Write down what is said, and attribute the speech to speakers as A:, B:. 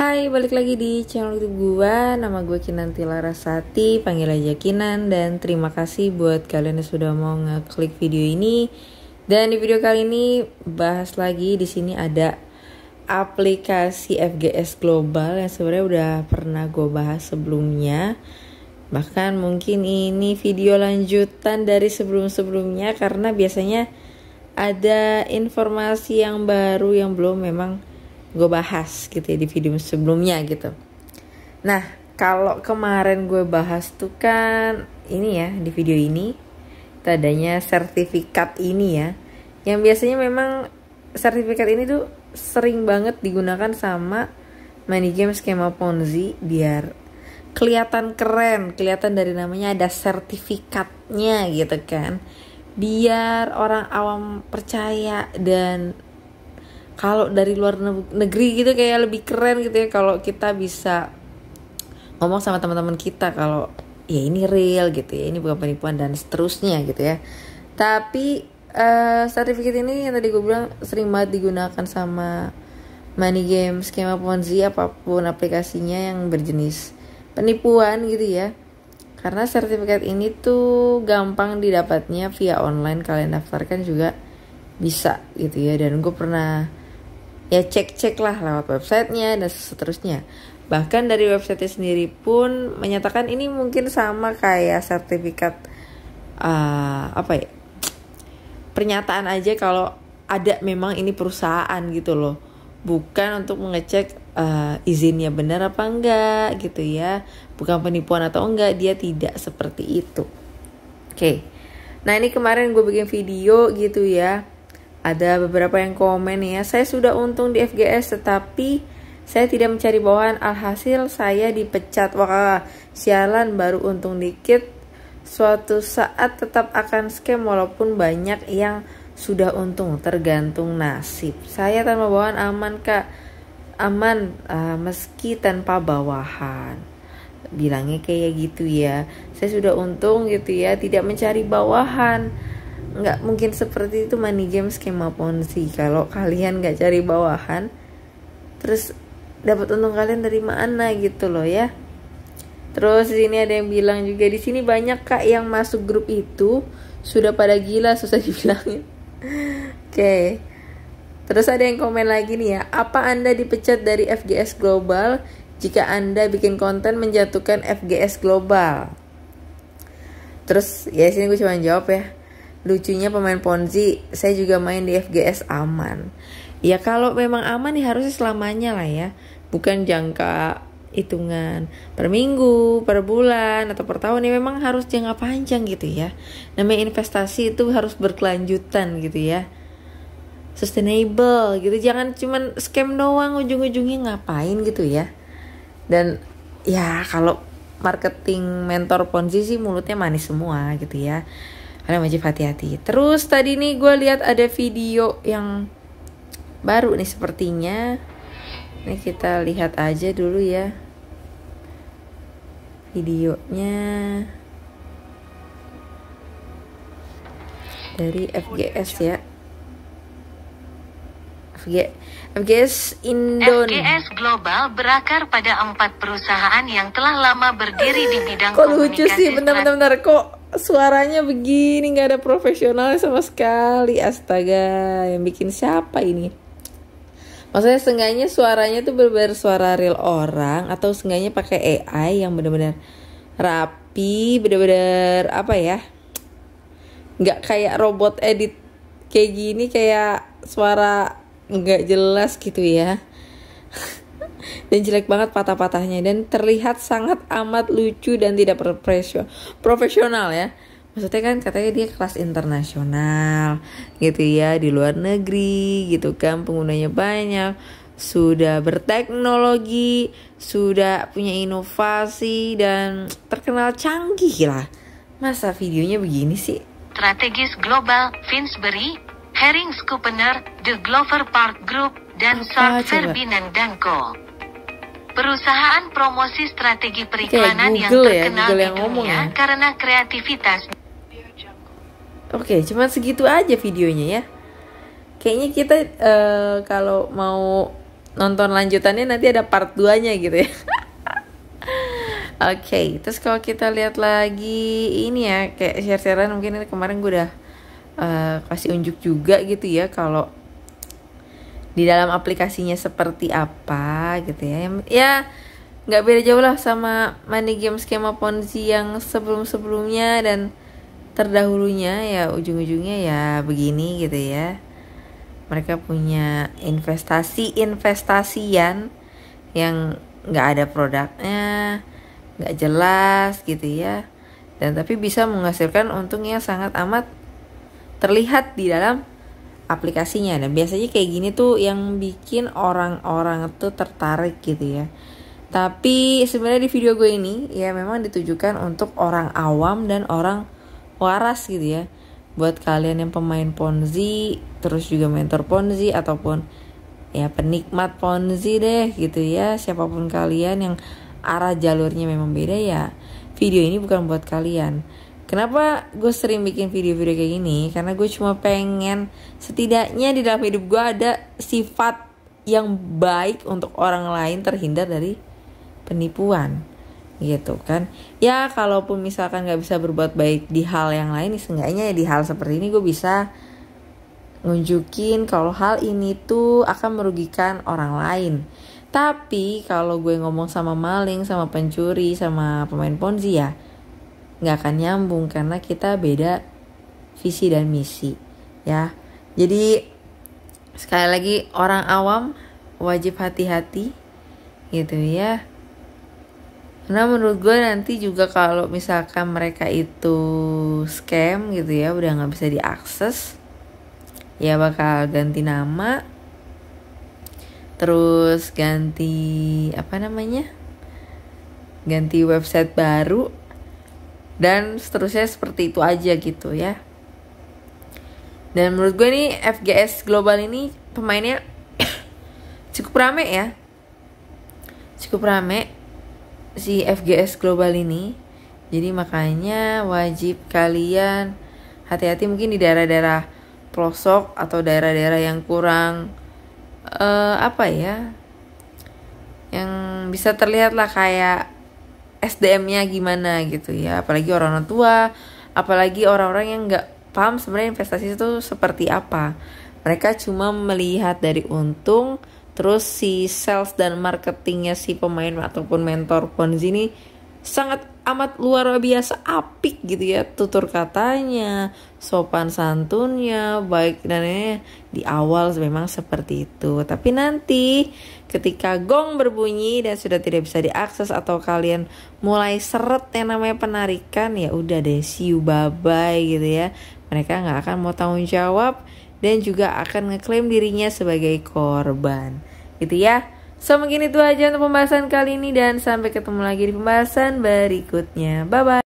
A: Hai, balik lagi di channel YouTube gua. Nama gue Kinanti Larasati, panggil aja Kinan. Dan terima kasih buat kalian yang sudah mau ngeklik video ini. Dan di video kali ini bahas lagi, di sini ada aplikasi FGS Global yang sebenarnya udah pernah gue bahas sebelumnya. Bahkan mungkin ini video lanjutan dari sebelum-sebelumnya, karena biasanya ada informasi yang baru yang belum memang gue bahas gitu ya di video sebelumnya gitu. Nah, kalau kemarin gue bahas tuh kan ini ya, di video ini itu adanya sertifikat ini ya, yang biasanya memang sertifikat ini tuh sering banget digunakan sama money game skema Ponzi biar kelihatan keren, kelihatan dari namanya ada sertifikatnya gitu kan, biar orang awam percaya. Dan kalau dari luar negeri gitu kayak lebih keren gitu ya kalau kita bisa ngomong sama teman-teman kita kalau ya ini real gitu ya, ini bukan penipuan dan seterusnya gitu ya. Tapi sertifikat ini yang tadi gue bilang sering banget digunakan sama money game skema Ponzi, apapun aplikasinya yang berjenis penipuan gitu ya. Karena sertifikat ini tuh gampang didapatnya via online, kalian daftarkan juga bisa gitu ya. Dan gue pernah ya cek-cek lah lewat websitenya dan seterusnya. Bahkan dari website sendiri pun menyatakan ini mungkin sama kayak sertifikat pernyataan aja kalau ada memang ini perusahaan gitu loh, bukan untuk mengecek izinnya benar apa enggak gitu ya, bukan penipuan atau enggak, dia tidak seperti itu. Oke. Nah, ini kemarin gue bikin video gitu ya. Ada beberapa yang komen ya, saya sudah untung di FGS tetapi saya tidak mencari bawahan, alhasil saya dipecat. Wah, sialan, baru untung dikit, suatu saat tetap akan scam walaupun banyak yang sudah untung, tergantung nasib. Saya tanpa bawahan aman kak, aman meski tanpa bawahan. Bilangnya kayak gitu ya, saya sudah untung gitu ya, tidak mencari bawahan. Nggak mungkin seperti itu money game skema Ponzi. Kalau kalian nggak cari bawahan, terus dapat untung kalian dari mana gitu loh ya. Terus di sini ada yang bilang juga, di sini banyak kak yang masuk grup itu sudah pada gila, susah dibilangin. Oke. Terus ada yang komen lagi nih ya, apa anda dipecat dari FGS Global jika anda bikin konten menjatuhkan FGS Global? Terus ya sini gue cuma jawab ya, lucunya pemain Ponzi, saya juga main di FGS aman. Ya kalau memang aman ya harusnya selamanya lah ya, bukan jangka hitungan per minggu, per bulan, atau per tahun. Ya memang harus jangka panjang gitu ya. Namanya investasi itu harus berkelanjutan gitu ya, sustainable gitu. Jangan cuman scam doang ujung-ujungnya ngapain gitu ya. Dan ya kalau marketing mentor Ponzi sih mulutnya manis semua gitu ya, kalian wajib hati-hati. Terus tadi nih gue lihat ada video yang baru nih sepertinya. Ini kita lihat aja dulu ya videonya dari FGS ya. FGS Indon.
B: FGS Global berakar pada 4 perusahaan yang telah lama berdiri di bidang
A: kok
B: komunikasi.
A: Lucu sih, bentar-bentar, kok suaranya begini, nggak ada profesional sama sekali. Astaga, yang bikin siapa ini? Maksudnya seenggaknya suaranya tuh bener-bener suara real orang, atau seenggaknya pakai AI yang bener-bener rapi, bener-bener apa ya, nggak kayak robot edit kayak gini, kayak suara nggak jelas gitu ya. Dan jelek banget patah-patahnya, dan terlihat sangat amat lucu dan tidak profesional ya. Maksudnya kan katanya dia kelas internasional gitu ya, di luar negeri gitu kan, penggunanya banyak, sudah berteknologi, sudah punya inovasi dan terkenal canggih lah. Masa videonya begini sih?
B: Strategis Global, Finsbury, Herring Scopener, The Glover Park Group, dan Sharp Ferdinand & Co. Perusahaan promosi strategi periklanan yang terkenal di dunia karena kreativitas.
A: Oke, cuma segitu aja videonya ya. Kayaknya kita kalau mau nonton lanjutannya nanti ada part 2-nya gitu ya. Oke, terus kalau kita lihat lagi ini ya, kayak share-sharean mungkin ini kemarin gue udah kasih unjuk juga gitu ya, kalau di dalam aplikasinya seperti apa gitu ya. Ya nggak beda jauh lah sama money game skema Ponzi yang sebelum-sebelumnya dan terdahulunya, ya ujung-ujungnya ya begini gitu ya. Mereka punya investasian yang nggak ada produknya, nggak jelas gitu ya, dan tapi bisa menghasilkan untung yang sangat amat terlihat di dalam aplikasinya. Dan biasanya kayak gini tuh yang bikin orang-orang tuh tertarik gitu ya. Tapi sebenarnya di video gue ini ya memang ditujukan untuk orang awam dan orang waras gitu ya. Buat kalian yang pemain Ponzi, terus juga mentor Ponzi, ataupun ya penikmat Ponzi deh gitu ya, siapapun kalian yang arah jalurnya memang beda, ya video ini bukan buat kalian. Kenapa gue sering bikin video-video kayak gini? Karena gue cuma pengen setidaknya di dalam hidup gue ada sifat yang baik untuk orang lain, terhindar dari penipuan gitu kan. Ya kalaupun misalkan gak bisa berbuat baik di hal yang lain, seenggaknya di hal seperti ini gue bisa nunjukin kalau hal ini tuh akan merugikan orang lain. Tapi kalau gue ngomong sama maling, sama pencuri, sama pemain Ponzi, ya gak akan nyambung karena kita beda visi dan misi ya. Jadi sekali lagi, orang awam wajib hati-hati gitu ya. Karena menurut gue nanti juga kalau misalkan mereka itu scam gitu ya, udah gak bisa diakses, ya bakal ganti nama, terus ganti ganti website baru, dan seterusnya seperti itu aja gitu ya. Dan menurut gue nih FGS Global ini pemainnya cukup rame ya, cukup rame si FGS Global ini. Jadi makanya wajib kalian hati-hati mungkin di daerah-daerah pelosok atau daerah-daerah yang kurang yang bisa terlihat lah kayak SDM-nya gimana gitu ya. Apalagi orang tua, apalagi orang-orang yang nggak paham sebenarnya investasi itu seperti apa. Mereka cuma melihat dari untung, terus si sales dan marketingnya si pemain ataupun mentor Ponzi ini sangat amat luar biasa apik gitu ya, tutur katanya, sopan santunnya, baik dan di awal memang seperti itu. Tapi nanti ketika gong berbunyi dan sudah tidak bisa diakses atau kalian mulai seret yang namanya penarikan, ya udah deh, see you, bye bye gitu ya. Mereka nggak akan mau tanggung jawab dan juga akan ngeklaim dirinya sebagai korban gitu ya. So mungkin itu aja untuk pembahasan kali ini, dan sampai ketemu lagi di pembahasan berikutnya. Bye bye.